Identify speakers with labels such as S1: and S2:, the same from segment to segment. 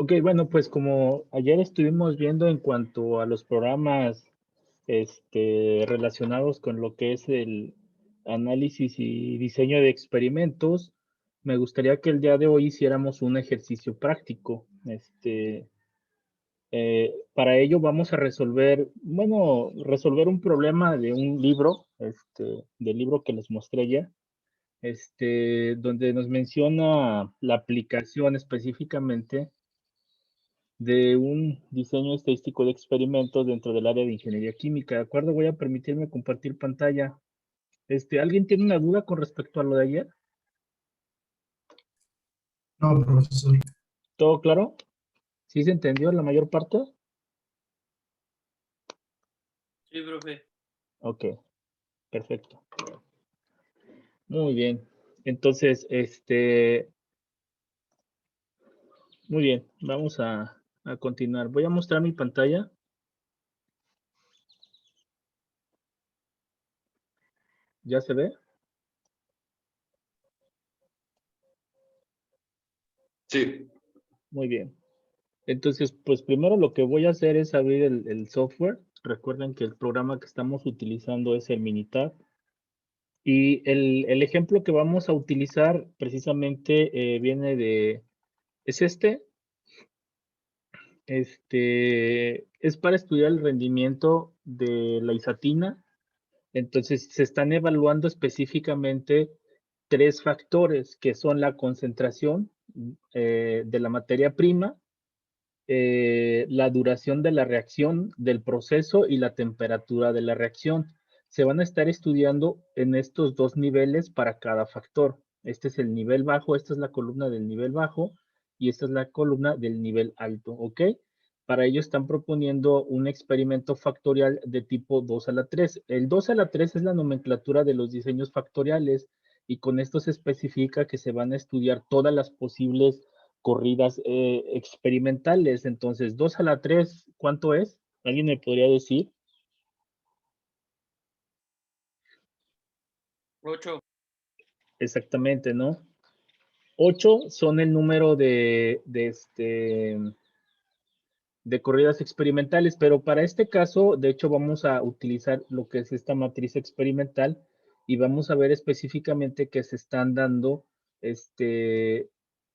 S1: Ok, bueno, pues como ayer estuvimos viendo en cuanto a los programas relacionados con lo que es el análisis y diseño de experimentos, me gustaría que el día de hoy hiciéramos un ejercicio práctico. Para ello vamos a resolver un problema de un libro, del libro que les mostré ayer, donde nos menciona la aplicación específicamente de un diseño estadístico de experimentos dentro del área de ingeniería química. ¿De acuerdo? Voy a permitirme compartir pantalla. ¿Alguien tiene una duda con respecto a lo de ayer?
S2: No, profesor.
S1: ¿Todo claro? ¿Sí se entendió la mayor parte?
S3: Sí, profe.
S1: Ok, perfecto. Muy bien. Entonces, muy bien, vamos a continuar. Voy a mostrar mi pantalla. ¿Ya se ve?
S4: Sí.
S1: Muy bien. Entonces, pues primero lo que voy a hacer es abrir el software. Recuerden que el programa que estamos utilizando es el Minitab. Y el ejemplo que vamos a utilizar precisamente es es para estudiar el rendimiento de la isatina. Entonces, se están evaluando específicamente tres factores, que son la concentración de la materia prima, la duración de la reacción del proceso y la temperatura de la reacción. Se van a estar estudiando en estos dos niveles para cada factor. Este es el nivel bajo, esta es la columna del nivel bajo y esta es la columna del nivel alto, ¿ok? Para ello están proponiendo un experimento factorial de tipo 2 a la 3. El 2 a la 3 es la nomenclatura de los diseños factoriales y con esto se especifica que se van a estudiar todas las posibles corridas experimentales. Entonces, 2 a la 3, ¿cuánto es? ¿Alguien me podría decir?
S3: 8.
S1: Exactamente, ¿no? 8 son el número de corridas experimentales, pero para este caso, de hecho, vamos a utilizar lo que es esta matriz experimental y vamos a ver específicamente que se están dando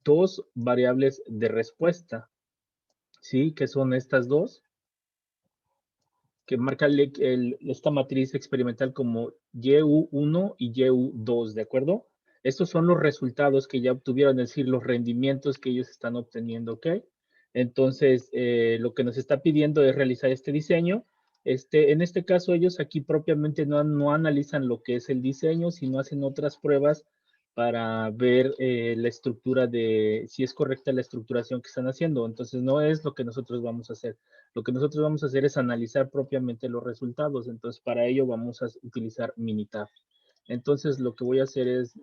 S1: dos variables de respuesta, ¿sí? Que son estas dos, que marca esta matriz experimental como YU1 y YU2, ¿de acuerdo? Estos son los resultados que ya obtuvieron, es decir, los rendimientos que ellos están obteniendo, ¿ok? Entonces, lo que nos está pidiendo es realizar este diseño. En este caso, ellos aquí propiamente no analizan lo que es el diseño, sino hacen otras pruebas para ver la estructura si es correcta la estructuración que están haciendo. Entonces, no es lo que nosotros vamos a hacer. Lo que nosotros vamos a hacer es analizar propiamente los resultados. Entonces, para ello vamos a utilizar Minitab. Entonces, lo que voy a hacer es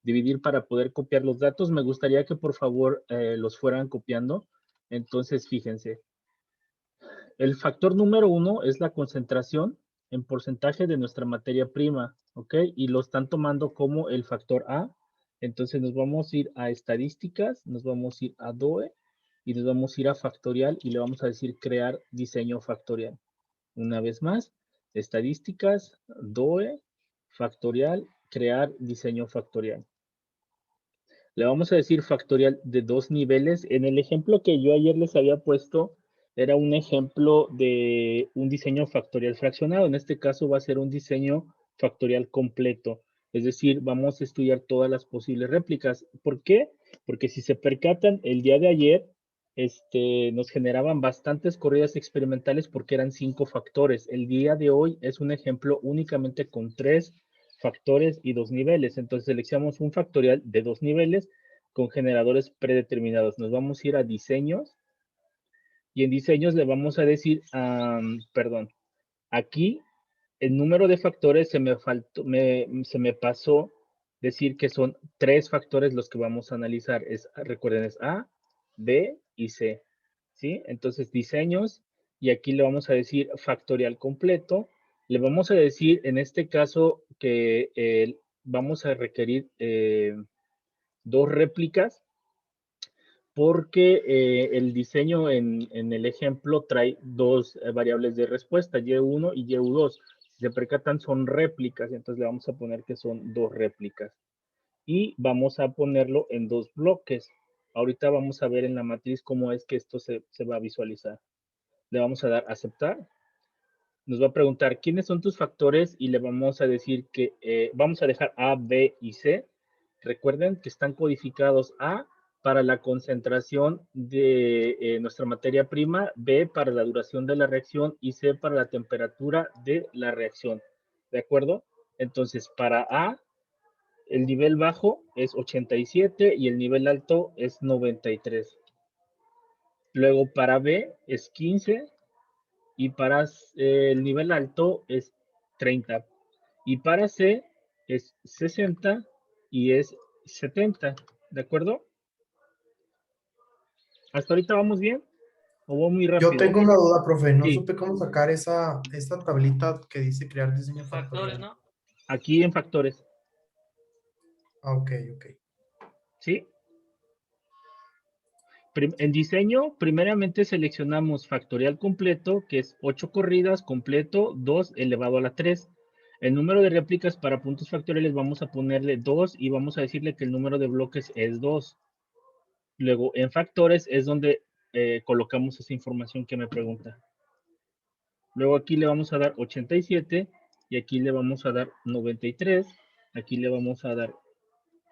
S1: dividir para poder copiar los datos. Me gustaría que por favor los fueran copiando. Entonces, fíjense. El factor número 1 es la concentración en porcentaje de nuestra materia prima, ¿ok? Y lo están tomando como el factor A. Entonces nos vamos a ir a estadísticas, nos vamos a ir a DOE y nos vamos a ir a factorial y le vamos a decir crear diseño factorial. Una vez más, estadísticas, DOE, factorial, crear diseño factorial. Le vamos a decir factorial de dos niveles. En el ejemplo que yo ayer les había puesto, era un ejemplo de un diseño factorial fraccionado. En este caso va a ser un diseño factorial completo. Es decir, vamos a estudiar todas las posibles réplicas. ¿Por qué? Porque si se percatan, el día de ayer nos generaban bastantes corridas experimentales porque eran 5 factores. El día de hoy es un ejemplo únicamente con 3 factores y 2 niveles. Entonces seleccionamos un factorial de 2 niveles con generadores predeterminados. Nos vamos a ir a diseños y en diseños le vamos a decir, perdón, aquí el número de factores se me pasó decir que son 3 factores los que vamos a analizar. Recuerden, es A, B y C. ¿Sí? Entonces diseños y aquí le vamos a decir factorial completo. Le vamos a decir en este caso que vamos a requerir 2 réplicas porque el diseño en el ejemplo trae dos variables de respuesta, Y1 y Y2. Si se percatan, son réplicas, entonces le vamos a poner que son dos réplicas. Y vamos a ponerlo en dos bloques. Ahorita vamos a ver en la matriz cómo es que esto se va a visualizar. Le vamos a dar aceptar. Nos va a preguntar quiénes son tus factores y le vamos a decir que vamos a dejar A, B y C. Recuerden que están codificados A para la concentración de nuestra materia prima, B para la duración de la reacción y C para la temperatura de la reacción. ¿De acuerdo? Entonces, para A, el nivel bajo es 87 y el nivel alto es 93. Luego para B es 15 y para el nivel alto es 30. Y para C es 60 y es 70. ¿De acuerdo? ¿Hasta ahorita vamos bien? ¿O va muy
S2: Yo
S1: rápido?
S2: tengo una duda, profe. No
S1: Sí,
S2: supe cómo sacar esta tablita que dice crear diseño
S3: Factores,
S2: factorial.
S3: ¿no?
S1: aquí en factores.
S2: Ah, ok, ok.
S1: ¿Sí? En diseño, primeramente seleccionamos factorial completo, que es 8 corridas, completo, 2 elevado a la 3. El número de réplicas para puntos factoriales vamos a ponerle 2 y vamos a decirle que el número de bloques es 2. Luego, en factores es donde colocamos esa información que me pregunta. Luego aquí le vamos a dar 87 y aquí le vamos a dar 93. Aquí le vamos a dar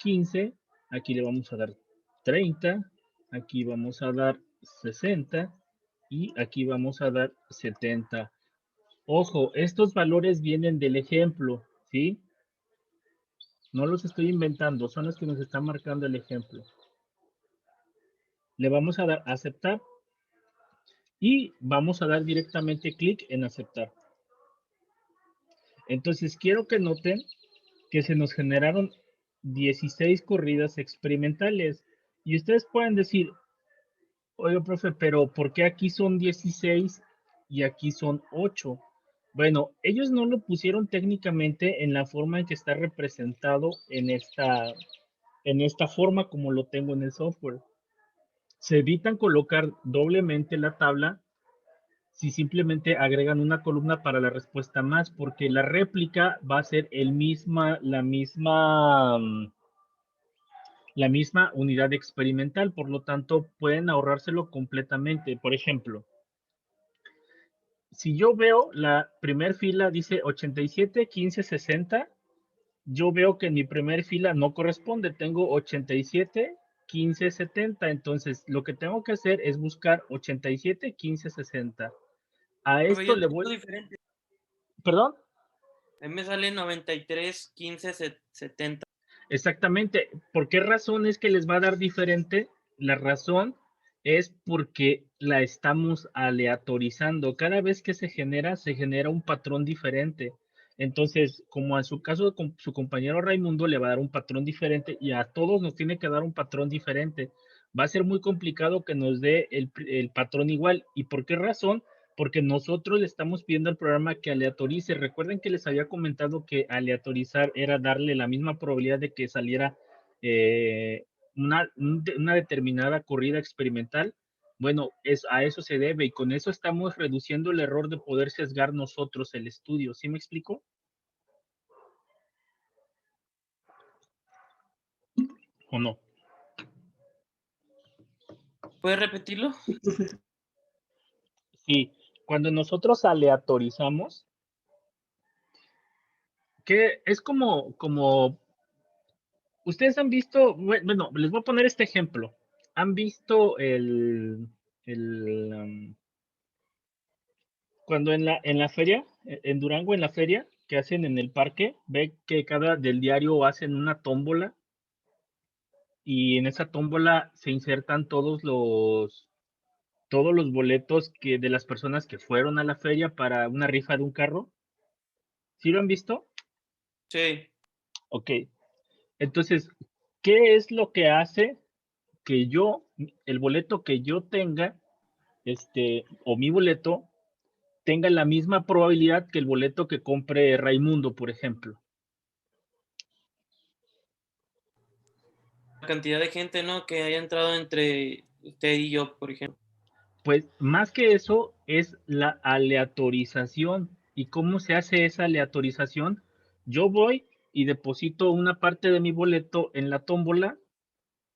S1: 15. Aquí le vamos a dar 30. Aquí vamos a dar 60 y aquí vamos a dar 70. Ojo, estos valores vienen del ejemplo, ¿sí? No los estoy inventando, son los que nos están marcando el ejemplo. Le vamos a dar a aceptar y vamos a dar directamente clic en aceptar. Entonces quiero que noten que se nos generaron 16 corridas experimentales y ustedes pueden decir, oye, profe, pero ¿por qué aquí son 16 y aquí son 8? Bueno, ellos no lo pusieron técnicamente en la forma en que está representado en esta forma como lo tengo en el software. Se evitan colocar doblemente la tabla si simplemente agregan una columna para la respuesta más, porque la réplica va a ser la misma unidad experimental, por lo tanto pueden ahorrárselo completamente. Por ejemplo, si yo veo la primer fila dice 87, 15, 60, yo veo que en mi primer fila no corresponde, tengo 87, 15, 70, entonces lo que tengo que hacer es buscar 87, 15, 60. A
S3: Profe,
S1: esto
S3: yo
S1: le
S3: tengo
S1: voy,
S3: diferente.
S1: perdón,
S3: A mí me sale 93, 15, 70.
S1: exactamente. ¿Por qué razón es que les va a dar diferente? La razón es porque la estamos aleatorizando. Cada vez que se genera un patrón diferente. Entonces, como en su caso con su compañero Raimundo le va a dar un patrón diferente y a todos nos tiene que dar un patrón diferente. Va a ser muy complicado que nos dé el patrón igual. ¿Y por qué razón? Porque nosotros le estamos pidiendo al programa que aleatorice. Recuerden que les había comentado que aleatorizar era darle la misma probabilidad de que saliera una determinada corrida experimental. Bueno, a eso se debe y con eso estamos reduciendo el error de poder sesgar nosotros el estudio. ¿Sí me explico? ¿O no?
S3: ¿Puedes repetirlo?
S1: Sí, cuando nosotros aleatorizamos, que es como ustedes han visto, bueno, les voy a poner este ejemplo. ¿Han visto cuando en la feria, en Durango, en la feria que hacen en el parque, ve que cada del diario hacen una tómbola y en esa tómbola se insertan todos los boletos de las personas que fueron a la feria para una rifa de un carro? ¿Sí lo han visto?
S3: Sí.
S1: Ok. Entonces, ¿qué es lo que hace que el boleto que yo tenga, o mi boleto, tenga la misma probabilidad que el boleto que compre Raimundo, por ejemplo?
S3: La cantidad de gente, ¿no? Que haya entrado entre usted y yo, por ejemplo.
S1: Pues más que eso es la aleatorización. ¿Y cómo se hace esa aleatorización? Yo voy y deposito una parte de mi boleto en la tómbola.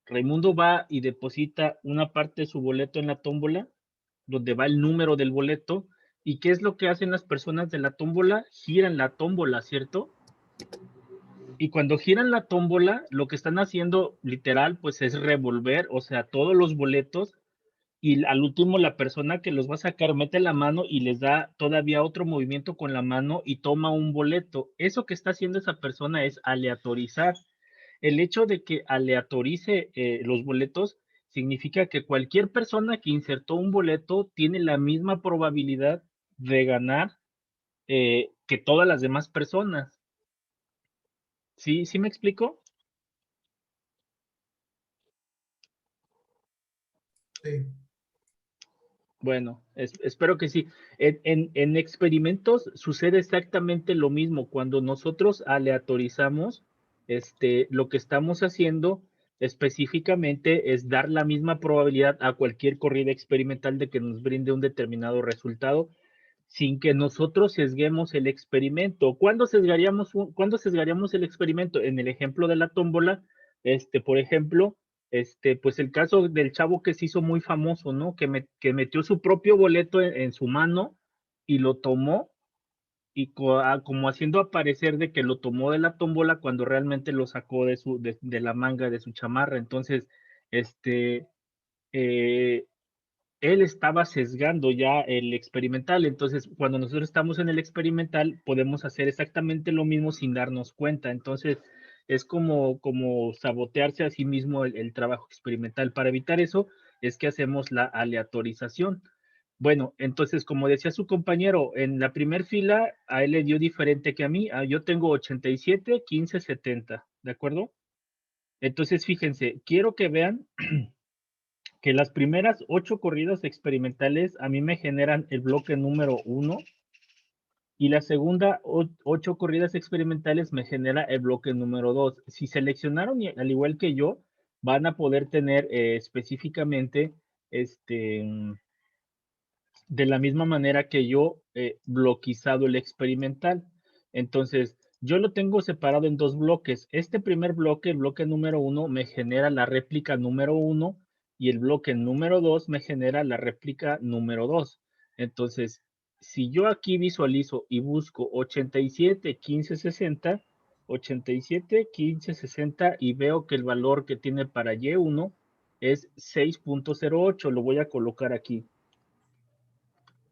S1: Raimundo va y deposita una parte de su boleto en la tómbola, donde va el número del boleto. ¿Y qué es lo que hacen las personas de la tómbola? Giran la tómbola, ¿cierto? Y cuando giran la tómbola, lo que están haciendo literal, pues es revolver, o sea, todos los boletos y al último la persona que los va a sacar mete la mano y les da todavía otro movimiento con la mano y toma un boleto. Eso que está haciendo esa persona es aleatorizar. El hecho de que aleatorice los boletos significa que cualquier persona que insertó un boleto tiene la misma probabilidad de ganar que todas las demás personas. ¿Sí, sí me explico?
S2: Sí.
S1: Bueno, espero que sí. En experimentos sucede exactamente lo mismo. Cuando nosotros aleatorizamos, lo que estamos haciendo específicamente es dar la misma probabilidad a cualquier corrida experimental de que nos brinde un determinado resultado sin que nosotros sesguemos el experimento. ¿Cuándo sesgaríamos el experimento? En el ejemplo de la tómbola, por ejemplo, pues el caso del chavo que se hizo muy famoso, ¿no? Que metió su propio boleto en su mano y lo tomó y como haciendo aparecer de que lo tomó de la tómbola cuando realmente lo sacó de la manga de su chamarra. Entonces, eh, él estaba sesgando ya el experimental. Entonces, cuando nosotros estamos en el experimental, podemos hacer exactamente lo mismo sin darnos cuenta. Entonces, es como sabotearse a sí mismo el trabajo experimental. Para evitar eso, es que hacemos la aleatorización. Bueno, entonces, como decía su compañero, en la primer fila a él le dio diferente que a mí. Yo tengo 87, 15, 70, ¿de acuerdo? Entonces, fíjense, quiero que vean que las primeras 8 corridas experimentales a mí me generan el bloque número 1 y la segunda 8 corridas experimentales me genera el bloque número 2. Si seleccionaron al igual que yo, van a poder tener específicamente de la misma manera que yo bloquizado el experimental. Entonces, yo lo tengo separado en 2 bloques. Este primer bloque, el bloque número 1, me genera la réplica número 1 y el bloque número 2 me genera la réplica número 2. Entonces, si yo aquí visualizo y busco 87, 15, 60, 87, 15, 60 y veo que el valor que tiene para Y1 es 6.08, lo voy a colocar aquí.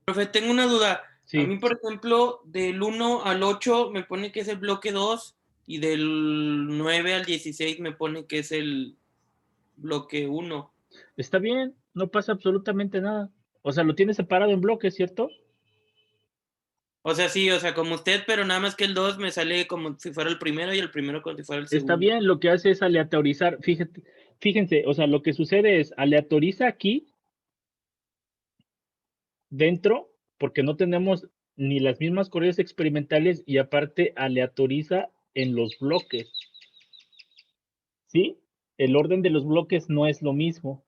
S3: Profe, tengo una duda. A
S1: Sí.
S3: mí, por ejemplo, del 1 al 8 me pone que es el bloque 2 y del 9 al 16 me pone que es el bloque 1.
S1: Está bien, no pasa absolutamente nada. O sea, lo tiene separado en bloques, ¿cierto?
S3: O sea, sí, o sea, como usted, pero nada más que el 2 me sale como si fuera el primero y el primero como si fuera el
S1: Está
S3: segundo.
S1: bien, lo que hace es aleatorizar. Fíjense, o sea, lo que sucede es aleatoriza aquí dentro, porque no tenemos ni las mismas corridas experimentales y aparte aleatoriza en los bloques, ¿sí? El orden de los bloques no es lo mismo.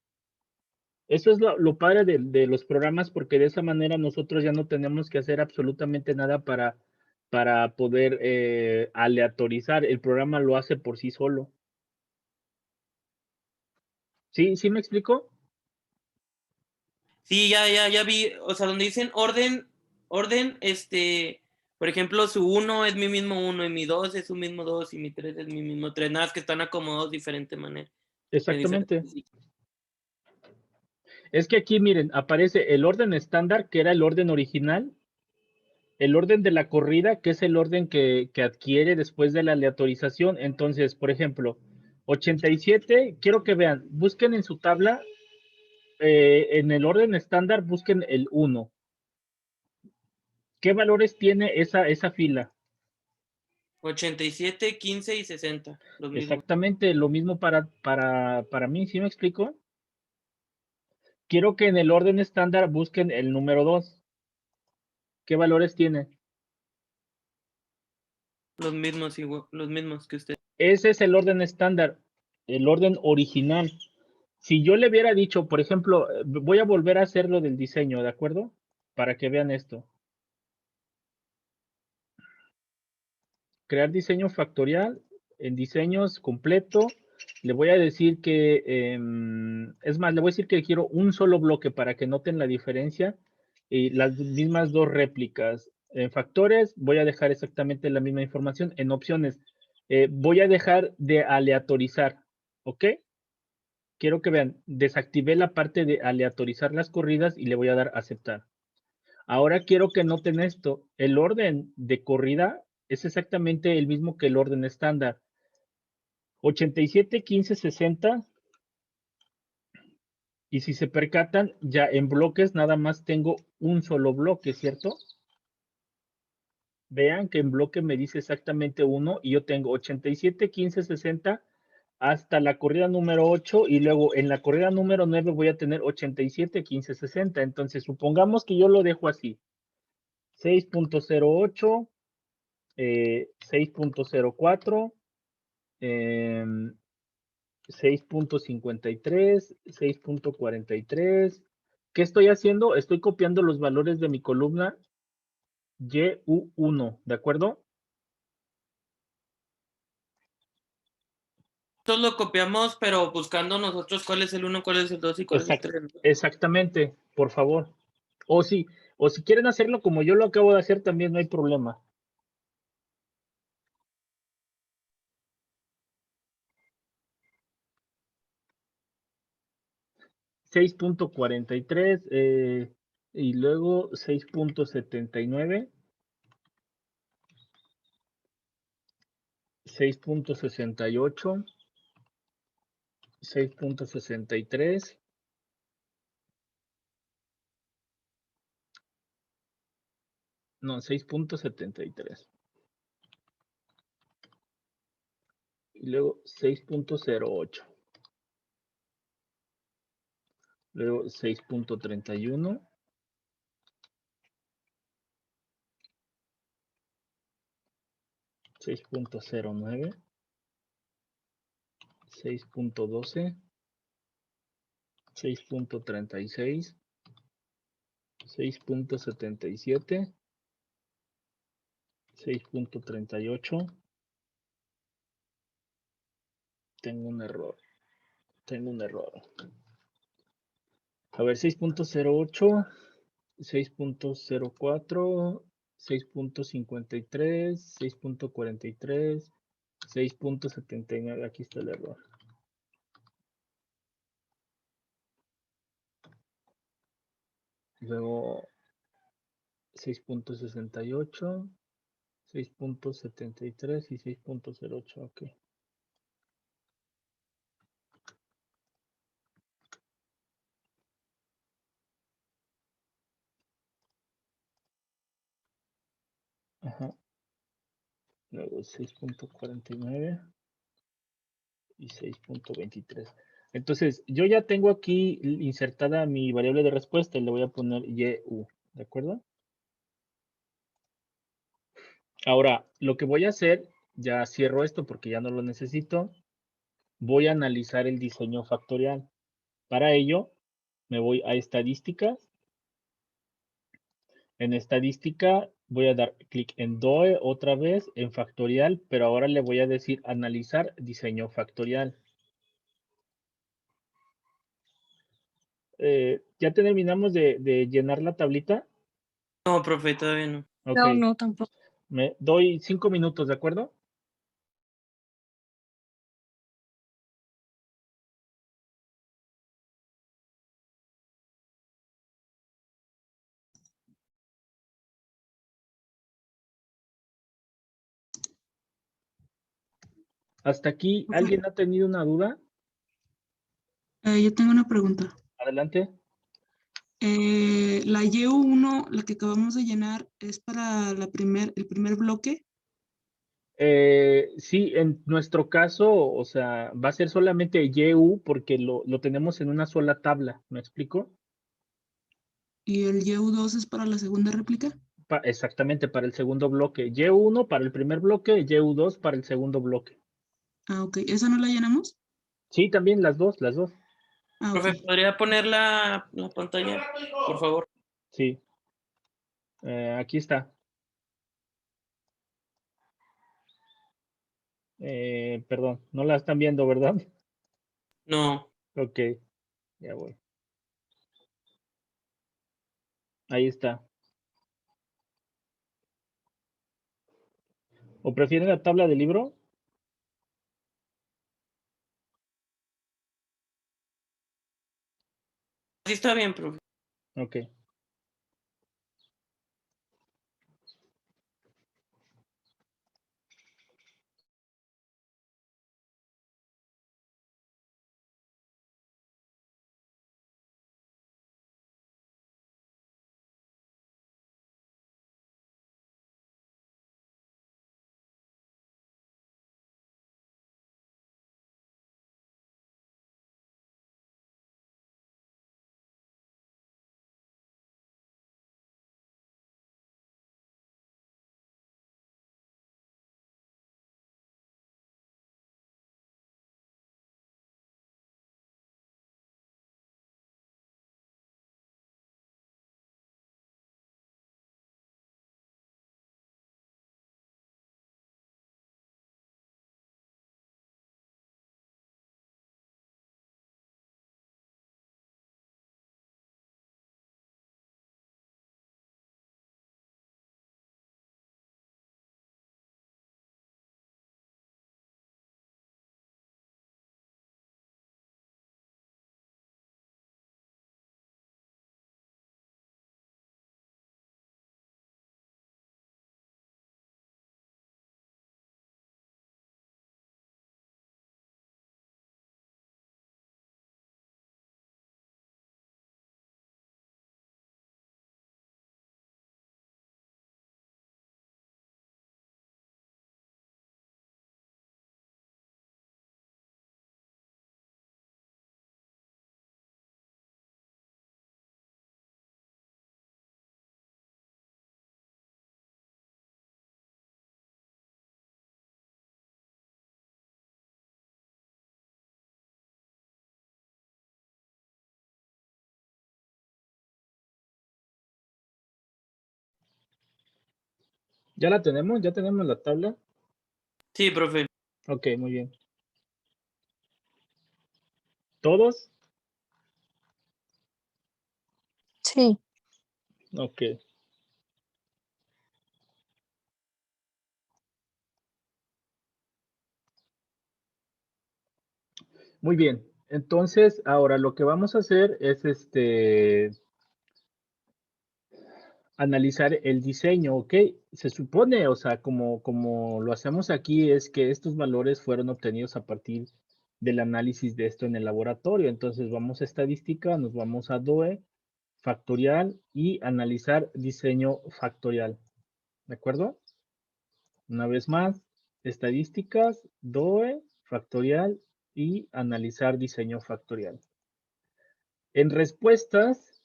S1: Eso es lo padre de los programas, porque de esa manera nosotros ya no tenemos que hacer absolutamente nada para poder aleatorizar. El programa lo hace por sí solo. ¿Sí? ¿Sí me explico?
S3: Sí, ya vi, o sea, donde dicen orden, por ejemplo, su 1 es mi mismo 1 y mi 2 es su mismo 2 y mi 3 es mi mismo 3, nada más que están acomodados de diferente manera. De
S1: Exactamente.
S3: diferente.
S1: Es que aquí, miren, aparece el orden estándar, que era el orden original, el orden de la corrida, que es el orden que adquiere después de la aleatorización. Entonces, por ejemplo, 87, quiero que vean, busquen en su tabla, en el orden estándar, busquen el 1. ¿Qué valores tiene esa fila?
S3: 87, 15 y 60, los mismos.
S1: Exactamente lo mismo para mí, ¿sí me explico? Quiero que en el orden estándar busquen el número 2. ¿Qué valores tiene?
S3: Los mismos, igual, los mismos que usted.
S1: Ese es el orden estándar, el orden original. Si yo le hubiera dicho, por ejemplo, voy a volver a hacer lo del diseño, ¿de acuerdo? Para que vean esto. Crear diseño factorial, en diseños completo, le voy a decir que, es más, le voy a decir que quiero un solo bloque para que noten la diferencia y las mismas dos réplicas. En factores voy a dejar exactamente la misma información. En opciones voy a dejar de aleatorizar, ¿ok? Quiero que vean, desactivé la parte de aleatorizar las corridas y le voy a dar aceptar. Ahora quiero que noten esto, el orden de corrida es exactamente el mismo que el orden estándar. 87, 15, 60. Y si se percatan, ya en bloques nada más tengo un solo bloque, ¿cierto? Vean que en bloque me dice exactamente uno y yo tengo 87, 15, 60 hasta la corrida número 8 y luego en la corrida número 9 voy a tener 87, 15, 60. Entonces supongamos que yo lo dejo así. 6.08, 6.04, 6.53, 6.43. ¿Qué estoy haciendo? Estoy copiando los valores de mi columna YU1, ¿de acuerdo?
S3: Nosotros lo copiamos, pero buscando nosotros cuál es el 1, cuál es el 2 y cuál es el 3.
S1: Exactamente, por favor. O si quieren hacerlo como yo lo acabo de hacer, también no hay problema. $6.43 y luego 6.79, 6.68, 6.63, no, 6.73. Y luego 6.08. Luego 6.31. 6.09. 6.12. 6.36. 6.77. 6.38. Tengo un error. A ver, 6.08, 6.04, 6.53, 6.43, 6.79. Aquí está el error. Luego 6.68, 6.73 y 6.08. Ok. Ajá. Luego 6.49 y 6.23. Entonces, yo ya tengo aquí insertada mi variable de respuesta y le voy a poner YU, ¿de acuerdo? Ahora, lo que voy a hacer, ya cierro esto porque ya no lo necesito. Voy a analizar el diseño factorial. Para ello, me voy a estadísticas. En estadística voy a dar clic en DOE otra vez, en factorial, pero ahora le voy a decir analizar diseño factorial. ¿Ya terminamos de llenar la tablita?
S3: No, profe, todavía no.
S1: Ok.
S4: No, tampoco.
S1: Me doy 5 minutos, ¿de acuerdo? ¿Hasta aquí alguien ha tenido una duda?
S4: Yo tengo una pregunta.
S1: Adelante.
S4: La YU1, la que acabamos de llenar, ¿es para el primer bloque?
S1: Sí, en nuestro caso, o sea, va a ser solamente YU porque lo tenemos en una sola tabla, ¿me explico?
S4: ¿Y el YU2 es para la segunda réplica?
S1: Exactamente, para el segundo bloque. Y1 para el primer bloque, Y2 para el segundo bloque.
S4: Ah, ok. ¿Esa no la llenamos?
S1: Sí, también las dos.
S4: Ah,
S3: Profe,
S4: ok.
S3: ¿podría poner la pantalla, por favor?
S1: Sí. Aquí está. Perdón, no la están viendo, ¿verdad?
S3: No.
S1: Ok, ya voy. Ahí está. ¿O prefieren la tabla del libro?
S3: Sí está bien, profe.
S1: Ok. ¿Ya la tenemos? ¿Ya tenemos la tabla?
S3: Sí, profe.
S1: Ok, muy bien. ¿Todos?
S5: Sí.
S1: Ok. Muy bien. Entonces, ahora lo que vamos a hacer es analizar el diseño, ¿ok? Se supone, o sea, como lo hacemos aquí, es que estos valores fueron obtenidos a partir del análisis de esto en el laboratorio. Entonces, vamos a estadística, nos vamos a DOE, factorial y analizar diseño factorial. ¿De acuerdo? Una vez más, estadísticas, DOE, factorial y analizar diseño factorial. En respuestas,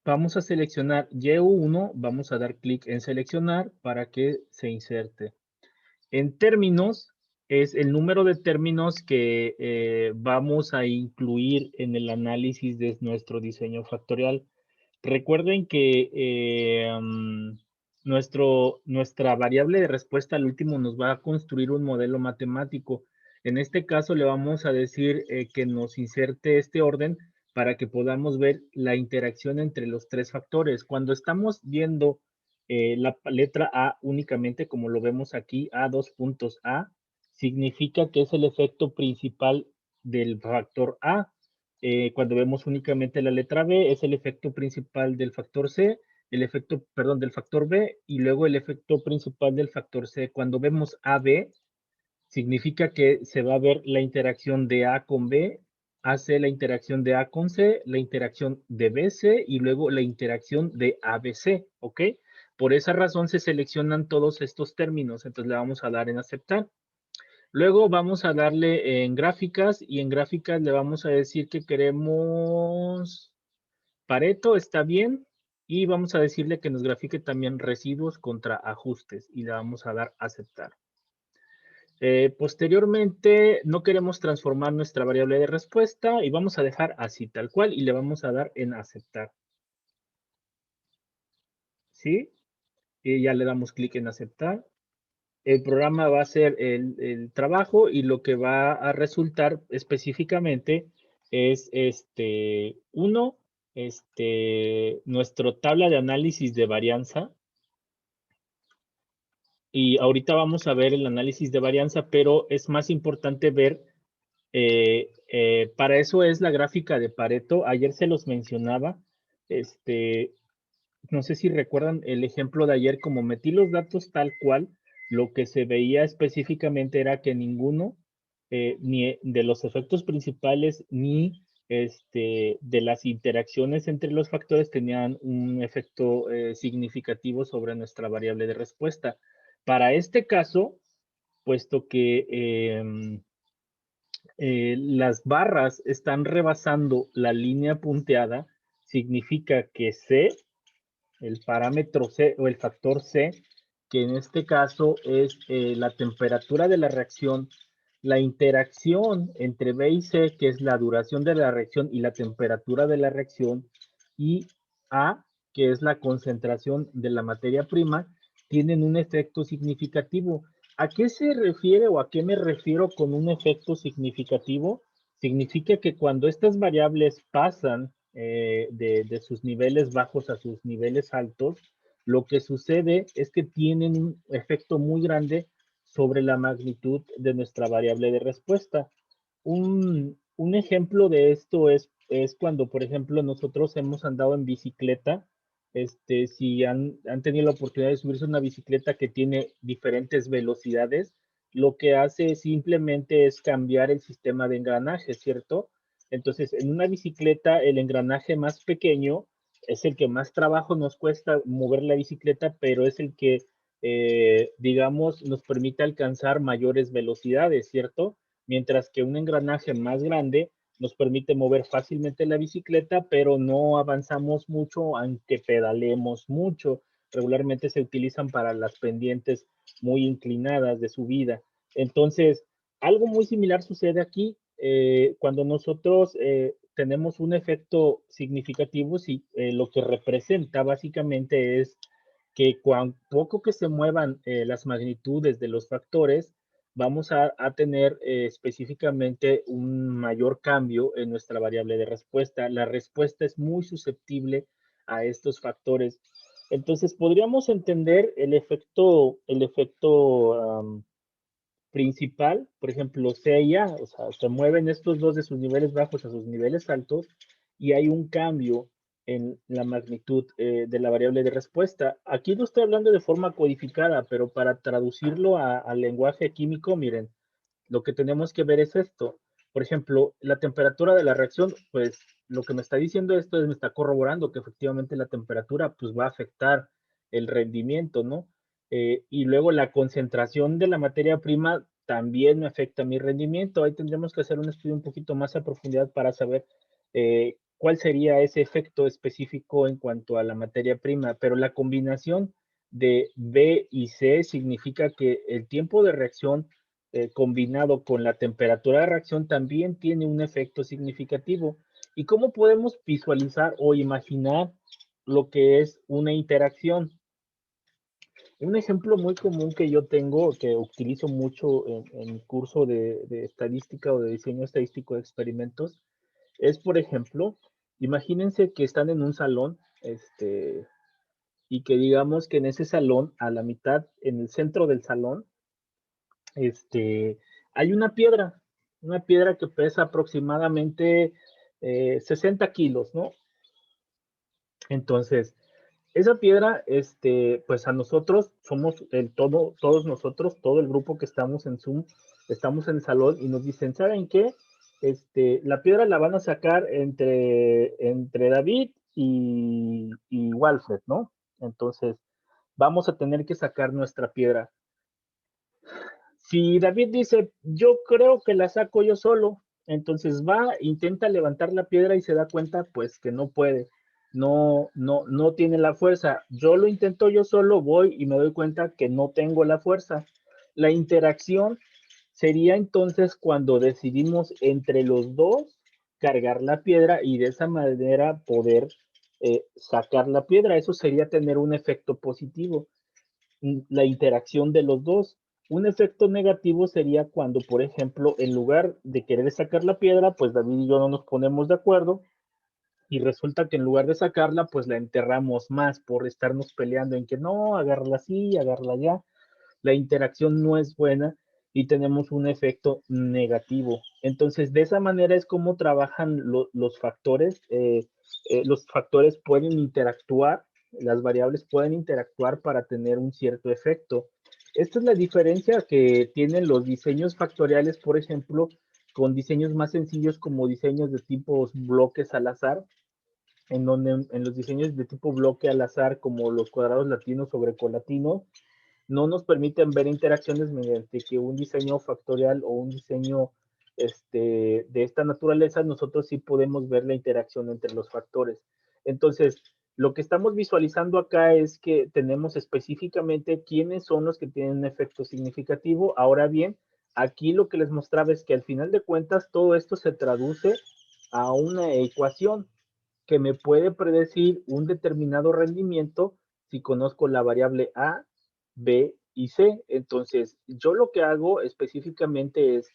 S1: vamos a seleccionar YU1, vamos a dar clic en seleccionar para que se inserte. En términos, es el número de términos que vamos a incluir en el análisis de nuestro diseño factorial. Recuerden que nuestra variable de respuesta al último nos va a construir un modelo matemático. En este caso le vamos a decir que nos inserte este orden para que podamos ver la interacción entre los tres factores. Cuando estamos viendo la letra A únicamente, como lo vemos aquí, A2.A, significa que es el efecto principal del factor A. Cuando vemos únicamente la letra B, es el efecto principal del factor C, del factor B, y luego el efecto principal del factor C. Cuando vemos AB, significa que se va a ver la interacción de A con B, AC la interacción de A con C, la interacción de BC y luego la interacción de ABC, ¿ok? Por esa razón se seleccionan todos estos términos, entonces le vamos a dar en aceptar. Luego vamos a darle en gráficas y en gráficas le vamos a decir que queremos Pareto, está bien, y vamos a decirle que nos grafique también residuos contra ajustes y le vamos a dar aceptar. Posteriormente, no queremos transformar nuestra variable de respuesta y vamos a dejar así tal cual y le vamos a dar en aceptar. ¿Sí? Y ya le damos clic en aceptar. El programa va a hacer el trabajo y lo que va a resultar específicamente es nuestra tabla de análisis de varianza. Y ahorita vamos a ver el análisis de varianza, pero es más importante ver, para eso es la gráfica de Pareto. Ayer se los mencionaba, no sé si recuerdan el ejemplo de ayer, como metí los datos tal cual, lo que se veía específicamente era que ninguno, ni de los efectos principales, ni de las interacciones entre los factores tenían un efecto significativo sobre nuestra variable de respuesta. Para este caso, puesto que las barras están rebasando la línea punteada, significa que C, el parámetro C o el factor C, que en este caso es la temperatura de la reacción, la interacción entre B y C, que es la duración de la reacción y la temperatura de la reacción, y A, que es la concentración de la materia prima, tienen un efecto significativo. ¿A qué se refiere o a qué me refiero con un efecto significativo? Significa que cuando estas variables pasan de sus niveles bajos a sus niveles altos, lo que sucede es que tienen un efecto muy grande sobre la magnitud de nuestra variable de respuesta. Un ejemplo de esto es cuando, por ejemplo, nosotros hemos andado en bicicleta. Si han tenido la oportunidad de subirse a una bicicleta que tiene diferentes velocidades, lo que hace simplemente es cambiar el sistema de engranaje, ¿cierto? Entonces, en una bicicleta, el engranaje más pequeño es el que más trabajo nos cuesta mover la bicicleta, pero es el que, digamos, nos permite alcanzar mayores velocidades, ¿cierto? Mientras que un engranaje más grande nos permite mover fácilmente la bicicleta, pero no avanzamos mucho aunque pedalemos mucho. Regularmente se utilizan para las pendientes muy inclinadas de subida. Entonces, algo muy similar sucede aquí. Cuando nosotros tenemos un efecto significativo, sí, lo que representa básicamente es que cuando poco que se muevan las magnitudes de los factores, vamos a tener específicamente un mayor cambio en nuestra variable de respuesta. La respuesta es muy susceptible a estos factores. Entonces, podríamos entender el efecto principal, por ejemplo, C y A, o sea, se mueven estos dos de sus niveles bajos a sus niveles altos y hay un cambio en la magnitud de la variable de respuesta. Aquí lo estoy hablando de forma codificada, pero para traducirlo al lenguaje químico, miren, lo que tenemos que ver es esto. Por ejemplo, la temperatura de la reacción, pues lo que me está diciendo esto es, me está corroborando que efectivamente la temperatura pues va a afectar el rendimiento, ¿no? Y luego la concentración de la materia prima también me afecta mi rendimiento. Ahí tendremos que hacer un estudio un poquito más a profundidad para saber cuál sería ese efecto específico en cuanto a la materia prima. Pero la combinación de B y C significa que el tiempo de reacción combinado con la temperatura de reacción también tiene un efecto significativo. ¿Y cómo podemos visualizar o imaginar lo que es una interacción? Un ejemplo muy común que yo tengo, que utilizo mucho en mi curso de estadística o de diseño estadístico de experimentos, es, por ejemplo, imagínense que están en un salón, y que digamos que en ese salón, a la mitad, en el centro del salón, hay una piedra que pesa aproximadamente 60 kilos, ¿no? Entonces, esa piedra, pues a nosotros somos todos nosotros, todo el grupo que estamos en Zoom, estamos en el salón y nos dicen, ¿saben qué? La piedra la van a sacar entre David y Walfred, ¿no? Entonces, vamos a tener que sacar nuestra piedra. Si David dice, yo creo que la saco yo solo, entonces va, intenta levantar la piedra y se da cuenta, pues, que no puede, no tiene la fuerza. Yo lo intento yo solo, voy y me doy cuenta que no tengo la fuerza. La interacción sería entonces cuando decidimos entre los dos cargar la piedra y de esa manera poder sacar la piedra. Eso sería tener un efecto positivo, la interacción de los dos. Un efecto negativo sería cuando, por ejemplo, en lugar de querer sacar la piedra, pues David y yo no nos ponemos de acuerdo y resulta que en lugar de sacarla, pues la enterramos más por estarnos peleando en que no, agárrala así, agárrala allá. La interacción no es buena y tenemos un efecto negativo. Entonces, de esa manera es como trabajan los factores. Los factores pueden interactuar, las variables pueden interactuar para tener un cierto efecto. Esta es la diferencia que tienen los diseños factoriales, por ejemplo, con diseños más sencillos como diseños de tipos bloques al azar, en donde en los diseños de tipo bloque al azar, como los cuadrados latinos sobre colatinos, no nos permiten ver interacciones mediante que un diseño factorial o un diseño de esta naturaleza, nosotros sí podemos ver la interacción entre los factores. Entonces, lo que estamos visualizando acá es que tenemos específicamente quiénes son los que tienen un efecto significativo. Ahora bien, aquí lo que les mostraba es que al final de cuentas todo esto se traduce a una ecuación que me puede predecir un determinado rendimiento si conozco la variable A, B y C. Entonces, yo lo que hago específicamente es,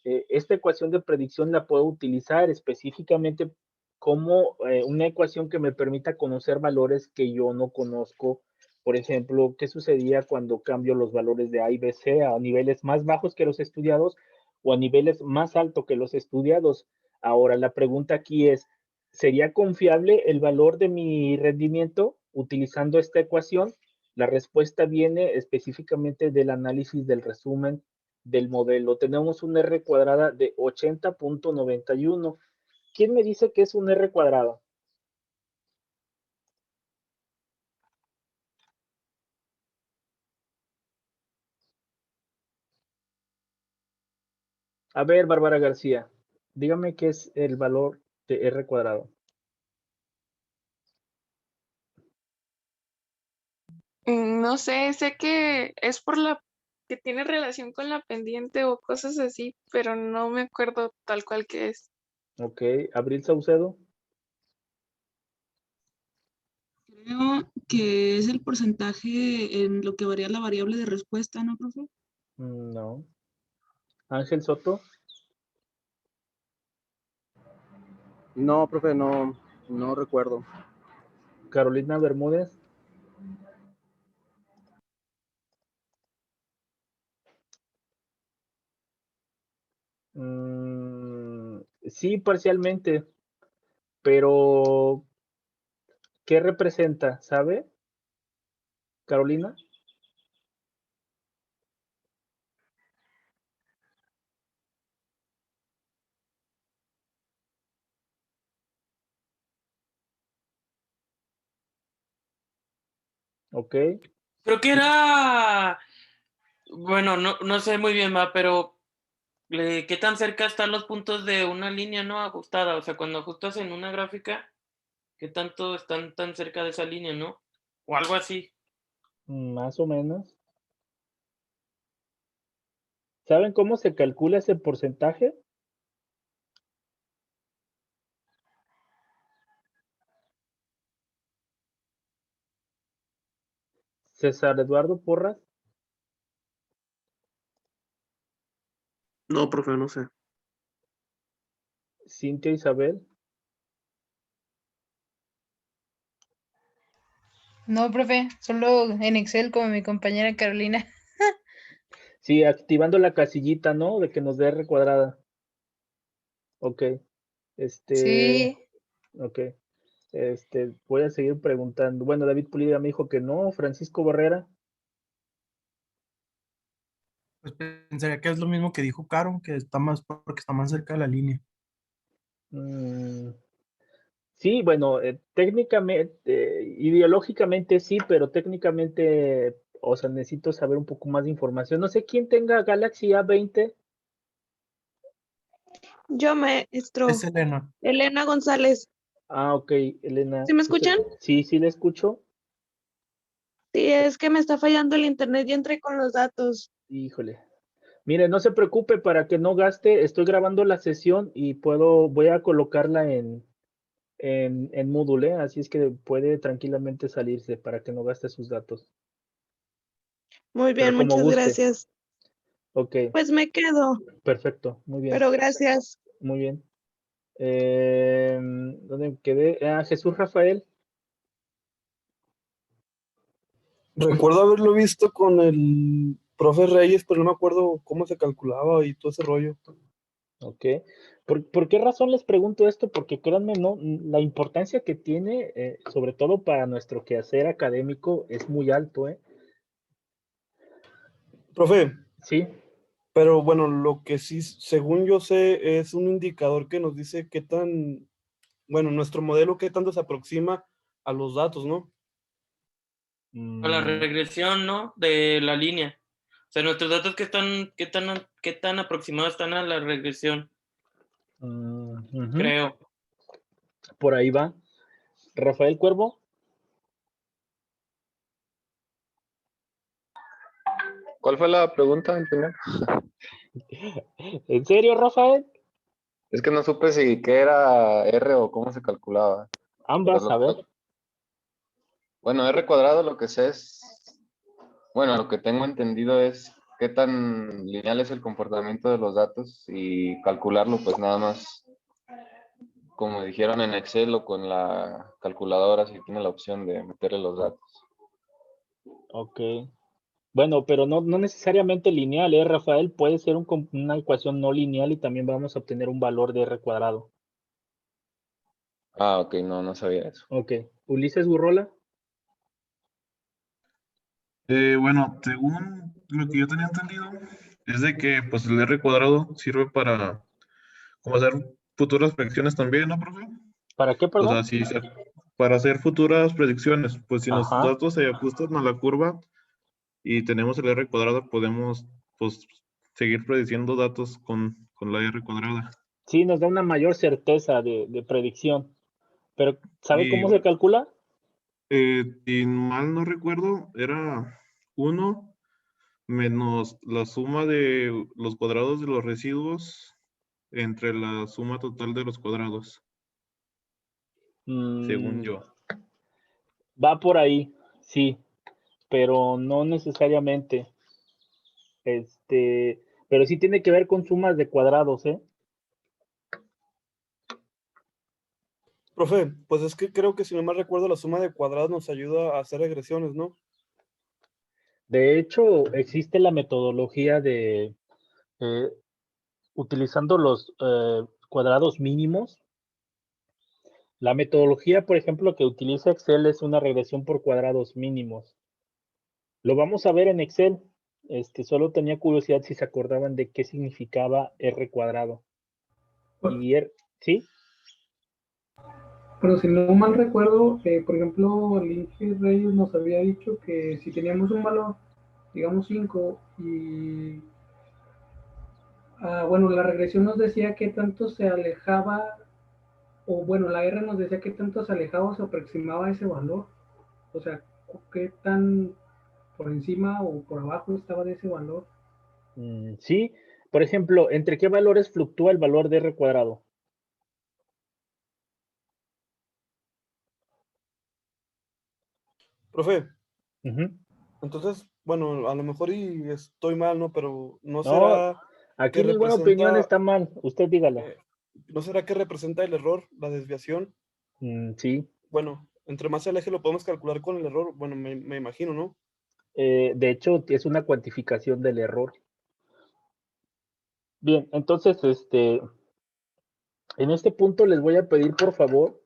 S1: esta ecuación de predicción la puedo utilizar específicamente como una ecuación que me permita conocer valores que yo no conozco. Por ejemplo, ¿qué sucedía cuando cambio los valores de A y B, C a niveles más bajos que los estudiados o a niveles más altos que los estudiados? Ahora, la pregunta aquí es, ¿sería confiable el valor de mi rendimiento utilizando esta ecuación? La respuesta viene específicamente del análisis del resumen del modelo. Tenemos un R cuadrada de 80.91. ¿Quién me dice que es un R cuadrado? A ver, Bárbara García, dígame qué es el valor de R cuadrado.
S5: No sé, sé que es por la que tiene relación con la pendiente o cosas así, pero no me acuerdo tal cual que es.
S1: Ok, Abril Saucedo.
S4: Creo que es el porcentaje en lo que varía la variable de respuesta, ¿no, profe?
S1: No. Ángel Soto.
S6: No, profe, no recuerdo.
S1: Carolina Bermúdez. Sí, parcialmente, pero ¿qué representa? ¿Sabe, Carolina? Ok.
S3: Creo que era, bueno, no sé muy bien, va, pero ¿qué tan cerca están los puntos de una línea no ajustada? O sea, cuando ajustas en una gráfica, ¿qué tanto están tan cerca de esa línea, no? O algo así.
S1: Más o menos. ¿Saben cómo se calcula ese porcentaje? César Eduardo Porras.
S6: No, profe, no sé.
S1: Cintia Isabel.
S7: No, profe, solo en Excel como mi compañera Carolina.
S1: Sí, activando la casillita, ¿no? De que nos dé R cuadrada. Ok.
S7: Sí,
S1: Ok. Voy a seguir preguntando. Bueno, David Pulida me dijo que no. Francisco Barrera.
S2: Pues pensaría que es lo mismo que dijo Caro, que está más porque está más cerca de la línea.
S1: Mm, sí, bueno, técnicamente, ideológicamente sí, pero técnicamente, o sea, necesito saber un poco más de información. No sé quién tenga Galaxy A20.
S8: Yo, maestro.
S2: Es Elena.
S8: Elena González.
S1: Ah, ok, Elena.
S8: ¿Sí me escuchan?
S1: Sí, sí, le escucho.
S8: Sí, es que me está fallando el internet y entré con los datos.
S1: Híjole. Mire, no se preocupe para que no gaste. Estoy grabando la sesión y voy a colocarla en Moodle, ¿eh? Así es que puede tranquilamente salirse para que no gaste sus datos.
S8: Muy
S1: Pero
S8: bien,
S1: como
S8: muchas
S1: guste.
S8: gracias.
S1: Ok,
S8: Pues me quedo,
S1: perfecto, muy bien,
S8: pero gracias.
S1: muy bien. ¿Dónde me quedé? Jesús Rafael.
S6: Recuerdo haberlo visto con el profe Reyes, pero no me acuerdo cómo se calculaba y todo ese rollo.
S1: Ok. ¿Por qué razón les pregunto esto? Porque créanme, no, la importancia que tiene, sobre todo para nuestro quehacer académico, es muy alto, ¿eh?
S6: Profe,
S1: Sí.
S6: pero bueno, lo que sí, según yo sé, es un indicador que nos dice qué tan, bueno, nuestro modelo qué tanto se aproxima a los datos, ¿no?
S3: A la
S1: Mm,
S3: regresión, ¿no? De la línea. O sea, nuestros datos qué tan aproximados están a la regresión,
S1: ujú.
S3: creo.
S1: Por ahí va. Rafael Cuervo.
S9: ¿Cuál fue la pregunta en primer?
S1: ¿En serio, Rafael?
S9: Es que no supe si qué era R o cómo se calculaba. Pero
S1: Ambas, a ver.
S9: bueno, R cuadrado lo que sé es, bueno, lo que tengo entendido es qué tan lineal es el comportamiento de los datos y calcularlo pues nada más, como dijeron en Excel o con la calculadora si tiene la opción de meterle los datos.
S1: Ok. Bueno, pero no necesariamente lineal, ¿eh, Rafael? Puede ser una ecuación no lineal y también vamos a obtener un valor de R cuadrado.
S9: Ah, ok, no sabía eso.
S1: Ok. Ulises Gurrola.
S10: Bueno, según lo que yo tenía entendido, es de que pues el R cuadrado sirve para como hacer futuras predicciones también, ¿no, profe?
S1: ¿Para qué,
S10: O sea,
S1: perdón?
S10: para hacer futuras predicciones, pues si los
S1: Ajá.
S10: datos se ajustan a la curva y tenemos el R cuadrado, podemos pues seguir prediciendo datos con la R cuadrada.
S1: Sí, nos da una mayor certeza de predicción. Pero, ¿sabe
S10: Y
S1: cómo se calcula?
S10: si mal no recuerdo, era 1 menos la suma de los cuadrados de los residuos entre la suma total de los cuadrados, según
S1: Mm,
S10: yo.
S1: va por ahí, sí, pero no necesariamente. Pero sí tiene que ver con sumas de cuadrados, ¿eh?
S6: Profe, pues es que creo que si no mal recuerdo la suma de cuadrados nos ayuda a hacer regresiones, ¿no?
S1: De hecho, existe la metodología de eh, utilizando los cuadrados mínimos. La metodología, por ejemplo, que utiliza Excel es una regresión por cuadrados mínimos. Lo vamos a ver en Excel. Solo tenía curiosidad si se acordaban de qué significaba R cuadrado. Y ¿sí?
S11: Pero si no mal recuerdo, por ejemplo, el Inge Reyes nos había dicho que si teníamos un valor, digamos 5, y bueno, la regresión nos decía qué tanto se alejaba, o bueno, la R nos decía qué tanto se alejaba o se aproximaba a ese valor. O sea, qué tan por encima o por abajo estaba de ese valor.
S1: Sí. Por ejemplo, ¿entre qué valores fluctúa el valor de R cuadrado?
S6: Profe,
S1: Ujú.
S6: entonces, bueno, a lo mejor y estoy mal, ¿no? Pero ¿no
S1: No,
S6: será
S1: aquí
S6: que
S1: ninguna opinión
S6: representa,
S1: está mal. Usted dígala.
S6: no será que representa el error, la desviación?
S1: Sí.
S6: Bueno, entre más se aleje lo podemos calcular con el error, bueno, me imagino, ¿no?
S1: De hecho, es una cuantificación del error. Bien, entonces, en este punto les voy a pedir, por favor,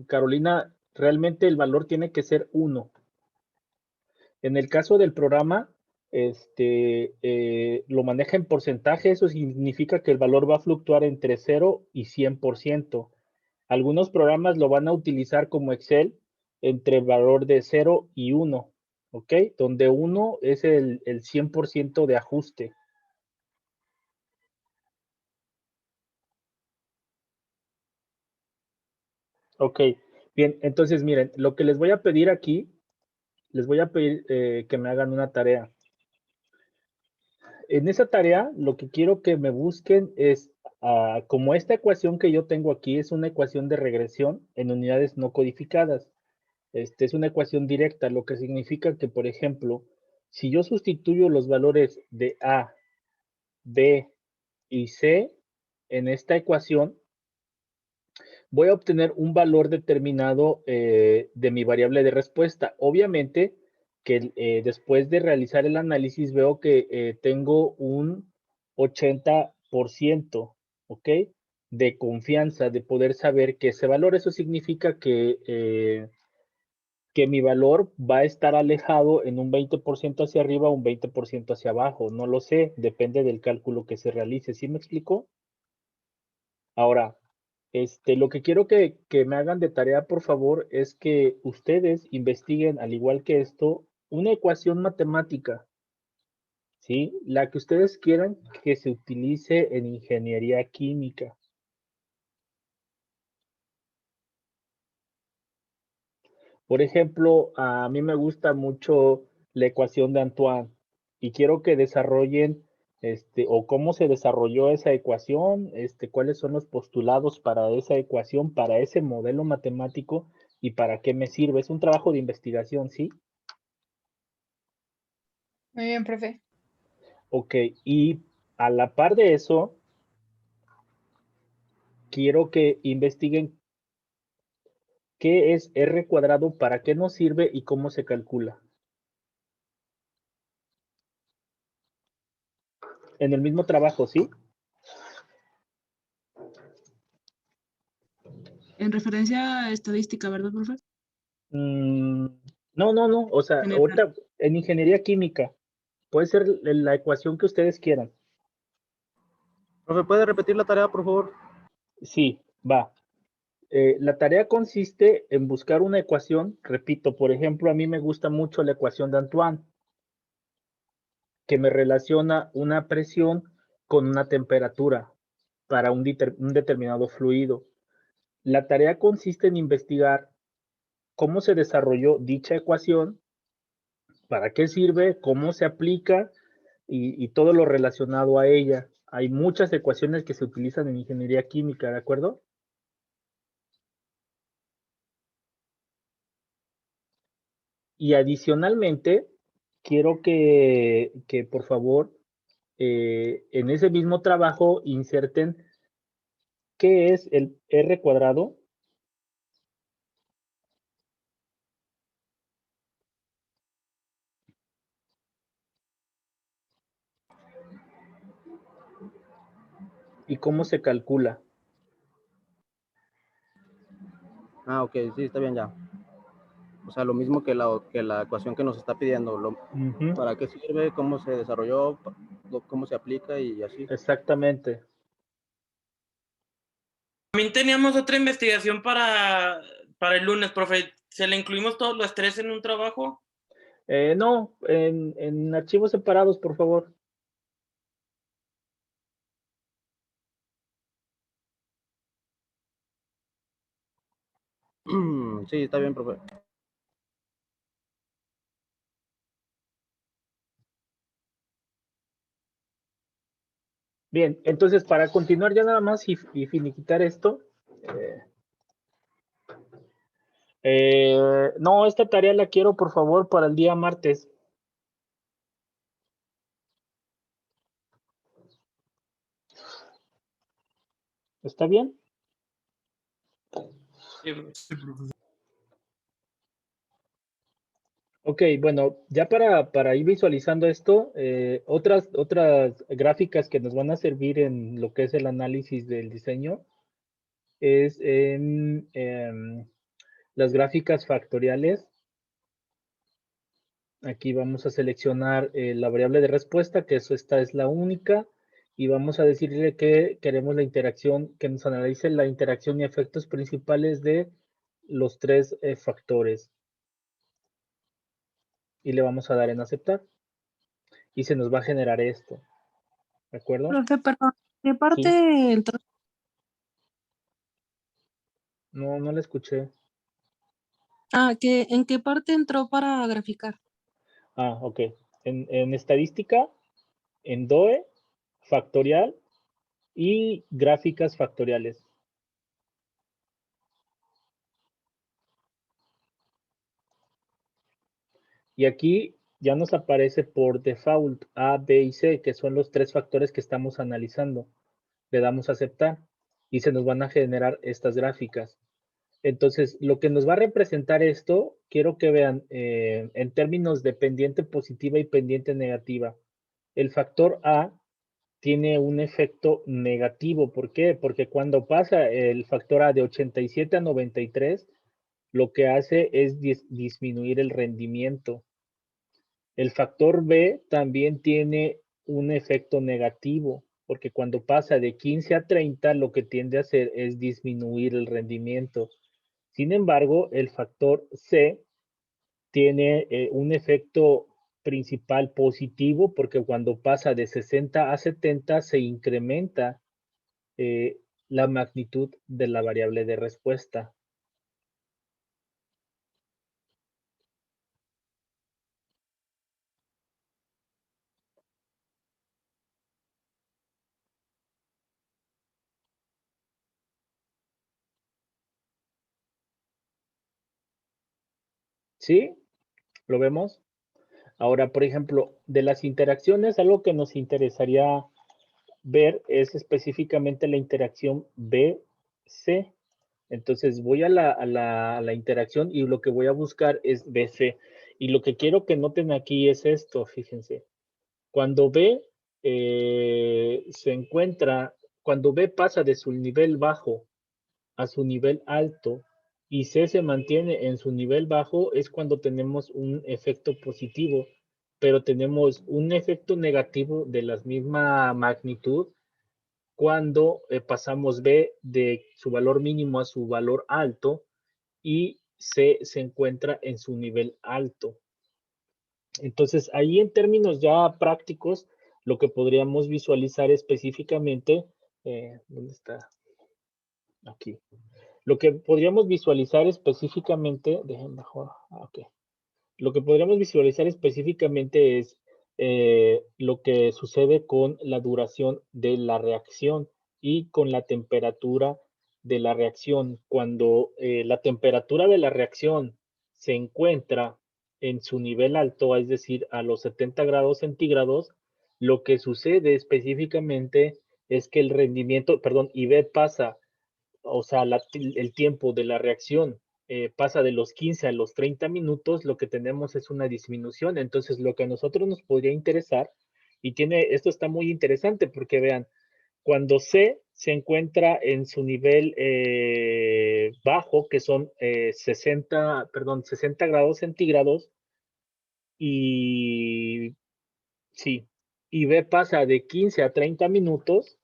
S1: Carolina, realmente el valor tiene que ser 1. En el caso del programa, lo maneja en porcentaje, eso significa que el valor va a fluctuar entre 0 y 100%. Algunos programas lo van a utilizar como Excel entre el valor de 0 y 1, ¿ok? Donde 1 es el 100% de ajuste. Ok, Bien, entonces miren, lo que les voy a pedir aquí, les voy a pedir que me hagan una tarea. En esa tarea, lo que quiero que me busquen es, como esta ecuación que yo tengo aquí es una ecuación de regresión en unidades no codificadas. Es una ecuación directa, lo que significa que, por ejemplo, si yo sustituyo los valores de A, B y C en esta ecuación, voy a obtener un valor determinado de mi variable de respuesta. Obviamente que después de realizar el análisis veo que tengo un 80%, ¿ok? De confianza, de poder saber que ese valor, eso significa que mi valor va a estar alejado en un 20% hacia arriba o un 20% hacia abajo. No lo sé, depende del cálculo que se realice. ¿Sí me explico? Ahora, lo que quiero que me hagan de tarea, por favor, es que ustedes investiguen, al igual que esto, una ecuación matemática, ¿sí? La que ustedes quieran que se utilice en ingeniería química. Por ejemplo, a mí me gusta mucho la ecuación de Antoine y quiero que desarrollen o cómo se desarrolló esa ecuación, cuáles son los postulados para esa ecuación, para ese modelo matemático y para qué me sirve. Es un trabajo de investigación, ¿sí?
S7: Muy bien, profe.
S1: Ok, y a la par de eso, quiero que investiguen qué es R cuadrado, para qué nos sirve y cómo se calcula. En el mismo trabajo, ¿sí?
S4: En referencia a estadística, ¿verdad, profe?
S1: No. O sea,
S4: General.
S1: ahorita en ingeniería química puede ser la ecuación que ustedes quieran.
S12: Profe, ¿puede repetir la tarea, por favor?
S1: Sí, va. La tarea consiste en buscar una ecuación, repito, por ejemplo, a mí me gusta mucho la ecuación de Antoine, que me relaciona una presión con una temperatura para un determinado fluido. La tarea consiste en investigar cómo se desarrolló dicha ecuación, para qué sirve, cómo se aplica y todo lo relacionado a ella. Hay muchas ecuaciones que se utilizan en ingeniería química, ¿de acuerdo? Y adicionalmente, quiero que por favor, en ese mismo trabajo inserten qué es el R cuadrado. Y cómo se calcula.
S12: Ah, ok, sí, está bien ya. O sea, lo mismo que la ecuación que nos está pidiendo. ¿Para qué sirve? ¿Cómo se desarrolló? ¿Cómo se aplica? Y así.
S1: Exactamente.
S3: También teníamos otra investigación para el lunes, profe. ¿Se le incluimos todos los tres en un trabajo?
S1: No, en archivos separados, por favor.
S12: Sí, está bien, profe.
S1: Bien, entonces para continuar ya nada más y finiquitar esto. No, esta tarea la quiero por favor para el día martes. ¿Está bien?
S3: Sí, profe.
S1: Ok, bueno, ya para ir visualizando esto, otras gráficas que nos van a servir en lo que es el análisis del diseño es en las gráficas factoriales. Aquí vamos a seleccionar la variable de respuesta, que esta es la única, y vamos a decirle que queremos la interacción, que nos analice la interacción y efectos principales de los tres factores. Y le vamos a dar en aceptar. Y se nos va a generar esto. ¿De acuerdo?
S8: Profe, perdón, ¿qué
S1: Sí.
S8: parte
S1: No la escuché.
S4: ¿En qué parte entró para graficar?
S1: Ok. En estadística, en DOE, factorial y gráficas factoriales. Y aquí ya nos aparece por default A, B y C, que son los 3 factores que estamos analizando. Le damos a aceptar y se nos van a generar estas gráficas. Entonces, lo que nos va a representar esto, quiero que vean en términos de pendiente positiva y pendiente negativa. El factor A tiene un efecto negativo. ¿Por qué? Porque cuando pasa el factor A de 87 a 93, lo que hace es disminuir el rendimiento. El factor B también tiene un efecto negativo, porque cuando pasa de 15 a 30, lo que tiende a hacer es disminuir el rendimiento. Sin embargo, el factor C tiene un efecto principal positivo, porque cuando pasa de 60 a 70 se incrementa la magnitud de la variable de respuesta. ¿Sí? ¿Lo vemos? Ahora, por ejemplo, de las interacciones, algo que nos interesaría ver es específicamente la interacción BC. Entonces voy a la interacción y lo que voy a buscar es BC. Y lo que quiero que noten aquí es esto, fíjense. Cuando B cuando B pasa de su nivel bajo a su nivel alto y C se mantiene en su nivel bajo, es cuando tenemos un efecto positivo, pero tenemos un efecto negativo de la misma magnitud cuando pasamos B de su valor mínimo a su valor alto y C se encuentra en su nivel alto. Entonces, ahí en términos ya prácticos, lo que podríamos visualizar específicamente, ¿dónde está? Aquí. Lo que podríamos visualizar específicamente, dejen mejor, ok. Lo que podríamos visualizar específicamente es lo que sucede con la duración de la reacción y con la temperatura de la reacción. Cuando la temperatura de la reacción se encuentra en su nivel alto, es decir, a los 70 grados centígrados, lo que sucede específicamente es que el rendimiento, perdón, IB pasa, o sea, el tiempo de la reacción pasa de los 15 a los 30 minutos, lo que tenemos es una disminución. Entonces, lo que a nosotros nos podría interesar, y esto está muy interesante porque vean, cuando C se encuentra en su nivel bajo, que son 60 grados centígrados, y sí, y B pasa de 15 a 30 minutos,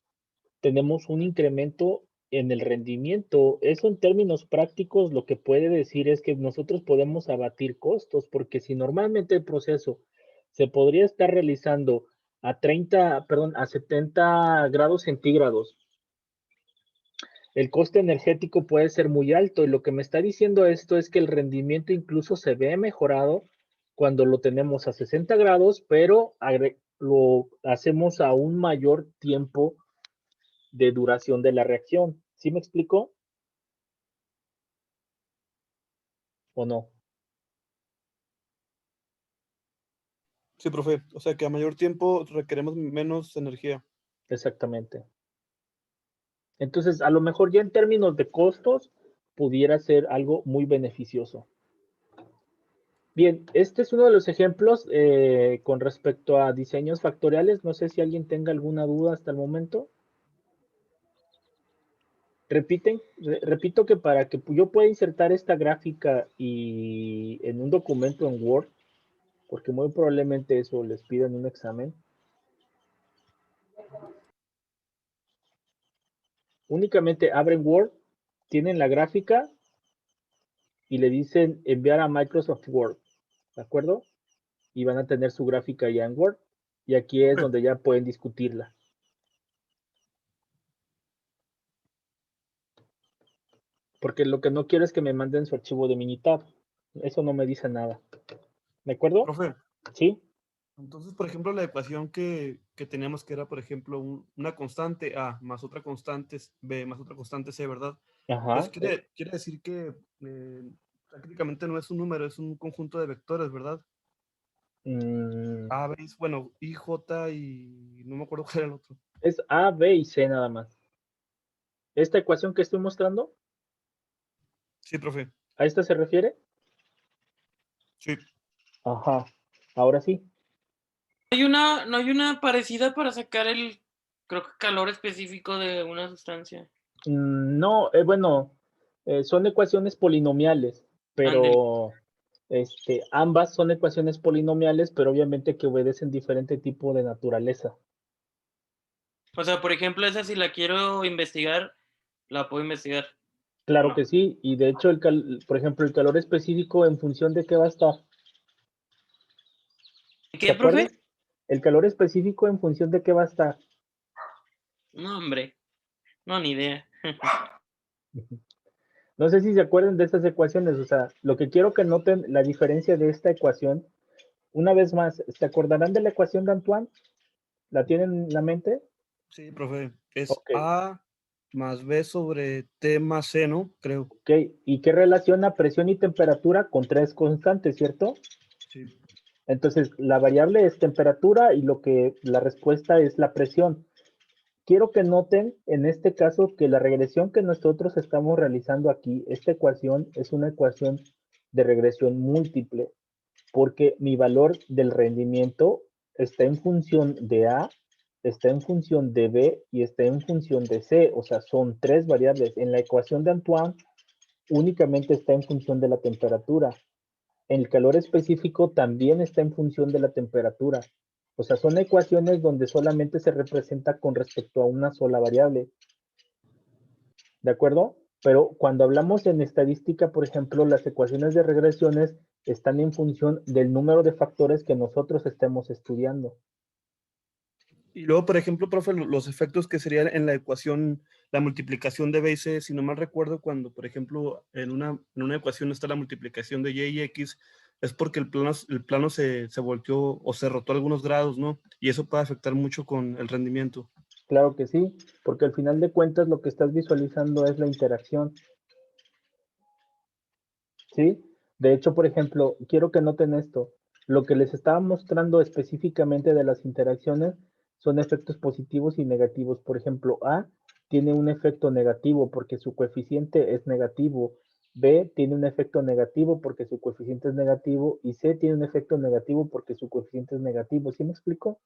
S1: tenemos un incremento en el rendimiento. Eso en términos prácticos lo que puede decir es que nosotros podemos abatir costos, porque si normalmente el proceso se podría estar realizando a 70 grados centígrados, el coste energético puede ser muy alto y lo que me está diciendo esto es que el rendimiento incluso se ve mejorado cuando lo tenemos a 60 grados, pero lo hacemos a un mayor tiempo de duración de la reacción. ¿Sí me explico? ¿O no?
S6: Sí, profe. O sea que a mayor tiempo requeremos menos energía.
S1: Exactamente. Entonces, a lo mejor ya en términos de costos, pudiera ser algo muy beneficioso. Bien, este es uno de los ejemplos con respecto a diseños factoriales. No sé si alguien tenga alguna duda hasta el momento. Repito que para que yo pueda insertar esta gráfica y en un documento en Word, porque muy probablemente eso les pida en un examen, únicamente abren Word, tienen la gráfica y le dicen enviar a Microsoft Word, ¿de acuerdo? Y van a tener su gráfica ya en Word y aquí es donde ya pueden discutirla. Porque lo que no quiero es que me manden su archivo de Minitab. Eso no me dice nada. ¿De acuerdo?
S6: Profe,
S1: Sí.
S6: entonces, por ejemplo, la ecuación que teníamos que era, por ejemplo, una constante A más otra constante B más otra constante C, ¿verdad?
S1: Ajá.
S6: Entonces quiere decir que prácticamente no es un número, es un conjunto de vectores, ¿verdad?
S1: Mm,
S6: A, B, bueno, I, J y no me acuerdo cuál era el otro.
S1: es A, B y C nada más. ¿Esta ecuación que estoy mostrando?
S6: Sí, profe.
S1: ¿A esta se refiere?
S6: Sí.
S1: Ajá. Ahora sí.
S3: No hay una parecida para sacar el, creo que calor específico de una sustancia.
S1: No, bueno, son ecuaciones polinomiales, pero ambas son ecuaciones polinomiales, pero obviamente que obedecen diferente tipo de naturaleza.
S3: O sea, por ejemplo, esa si la quiero investigar, la puedo investigar.
S1: Claro
S3: No.
S1: que sí, y de hecho, por ejemplo, el calor específico en función de qué va a estar.
S3: ¿Qué,
S1: ¿Te
S3: profe?
S1: acuerdas? El calor específico en función de qué va a estar.
S3: No, hombre. No, ni idea.
S1: No sé si se acuerdan de estas ecuaciones, o sea, lo que quiero que noten la diferencia de esta ecuación. Una vez más, ¿se acordarán de la ecuación de Antoine? ¿La tienen en la mente?
S6: Sí, profe. Es
S1: Ok.
S6: A más B sobre T más C, ¿no? Creo.
S1: Ok, ¿y qué relaciona presión y temperatura con tres constantes, cierto?
S6: Sí.
S1: Entonces, la variable es temperatura y la respuesta es la presión. Quiero que noten en este caso que la regresión que nosotros estamos realizando aquí, esta ecuación es una ecuación de regresión múltiple, porque mi valor del rendimiento está en función de A, está en función de B y está en función de C, o sea, son tres variables. En la ecuación de Antoine únicamente está en función de la temperatura. El calor específico también está en función de la temperatura. O sea, son ecuaciones donde solamente se representa con respecto a una sola variable. ¿De acuerdo? Pero cuando hablamos en estadística, por ejemplo, las ecuaciones de regresiones están en función del número de factores que nosotros estemos estudiando.
S6: Y luego, por ejemplo, profe, los efectos que serían en la ecuación, la multiplicación de B y C, si no mal recuerdo, cuando, por ejemplo, en una ecuación está la multiplicación de Y y X, es porque el plano se volteó o se rotó algunos grados, ¿no? Y eso puede afectar mucho con el rendimiento.
S1: Claro que sí, porque al final de cuentas lo que estás visualizando es la interacción. ¿Sí? De hecho, por ejemplo, quiero que noten esto. Lo que les estaba mostrando específicamente de las interacciones son efectos positivos y negativos. Por ejemplo, A tiene un efecto negativo porque su coeficiente es negativo. B tiene un efecto negativo porque su coeficiente es negativo. Y C tiene un efecto negativo porque su coeficiente es negativo. ¿Sí me explico?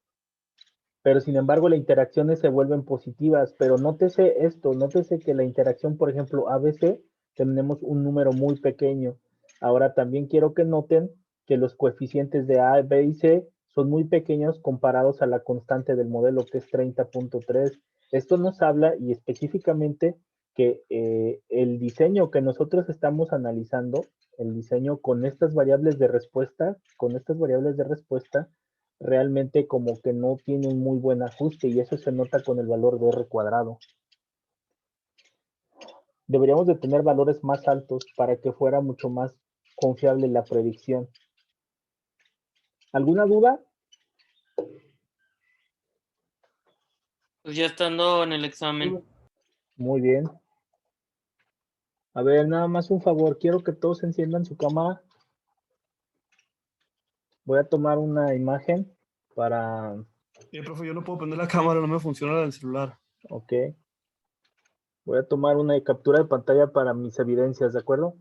S1: Pero sin embargo, las interacciones se vuelven positivas. Pero nótese esto, nótese que la interacción, por ejemplo, ABC, tenemos un número muy pequeño. Ahora también quiero que noten que los coeficientes de A, B y C son muy pequeños comparados a la constante del modelo, que es 30.3. Esto nos habla y específicamente que el diseño que nosotros estamos analizando, el diseño con estas variables de respuesta, realmente como que no tiene un muy buen ajuste y eso se nota con el valor de R cuadrado. Deberíamos de tener valores más altos para que fuera mucho más confiable la predicción. ¿Alguna duda?
S3: Pues ya estando en el examen.
S1: Muy bien. A ver, nada más un favor, quiero que todos enciendan su cámara. Voy a tomar una imagen para...
S6: Profe, yo no puedo prender la cámara, no me funciona el celular.
S1: Ok. Voy a tomar una captura de pantalla para mis evidencias, ¿de acuerdo?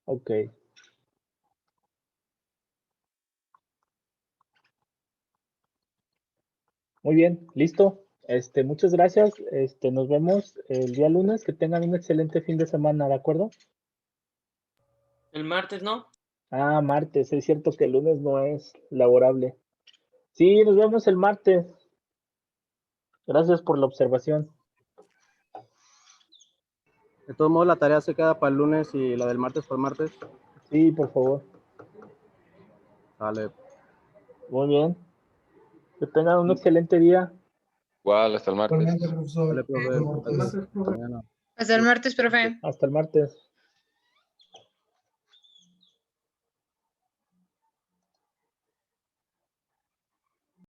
S1: Ok. Muy bien, listo. Muchas gracias. Nos vemos el día lunes. Que tengan un excelente fin de semana, ¿de acuerdo?
S3: El martes, ¿no?
S1: Ah, martes. Es cierto que el lunes no es laborable. Sí, nos vemos el martes. Gracias por la observación.
S12: De todos modos, la tarea se queda para el lunes y la del martes para el martes.
S1: Sí, por favor.
S12: Vale.
S1: Muy bien. Que tengan un excelente día.
S9: Igual, hasta el martes.
S12: Vale, profe.
S11: Hasta el martes, profe.
S12: Mañana.
S7: Hasta el martes, profe.
S1: Hasta el martes.